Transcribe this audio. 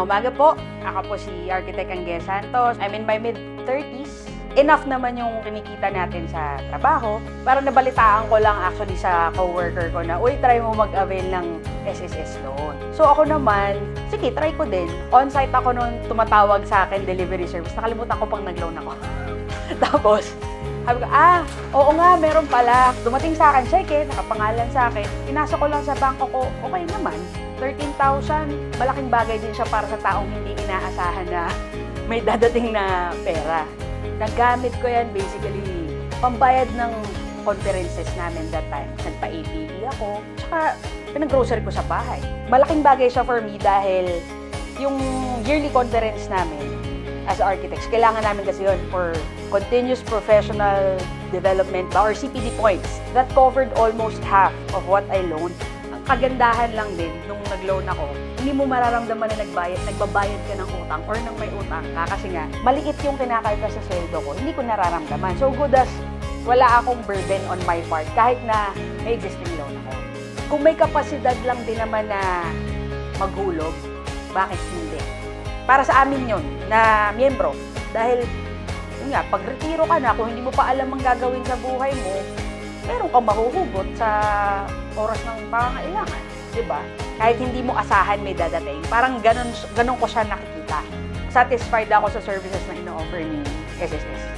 Magandang umaga po. Ako po si Architect Angge Santos. I'm in my mid-30s. Enough naman yung kinikita natin sa trabaho. Para nabalitaan ko lang actually sa coworker ko na, uy, try mo mag-avail ng SSS loan. So ako naman, sige, try ko din. On-site ako noon, tumatawag sa akin, delivery service. Nakalimutan ko pang nag-loan ako. Tapos, sabi ko, oo nga, meron pala. Dumating sa akin, cheque, nakapangalan sa akin. Pinasok ko lang sa bangko ko, okay naman. 13,000, malaking bagay din siya para sa taong hindi inaasahan na may dadating na pera. Nagamit ko yan basically, pambayad ng conferences namin that time. Nagpa-APE ako, tsaka pinag-grocery ko sa bahay. Malaking bagay siya for me dahil yung yearly conference namin as architects, kailangan namin kasi yun for continuous professional development or CPD points. That covered almost half of what I loaned. Ang kagandahan lang din nung nag-loan ako, hindi mo mararamdaman na nagbabayad ka ng utang or ng may utang ka kasi nga, maliit yung kinakalta sa sweldo ko, hindi ko nararamdaman. So good as wala akong burden on my part kahit na may existing loan ako. Kung may kapasidad lang din naman na maghulog, bakit hindi? Para sa amin yun, na miyembro. Dahil, yun nga, pag retiro ka na, kung hindi mo pa alam ang gagawin sa buhay mo, meron kang mahuhugot sa oras ng pangangailangan. Diba? Kahit hindi mo asahan may dadating. Parang ganun ko siya nakikita. Satisfied ako sa services na ino-offer ni SSS.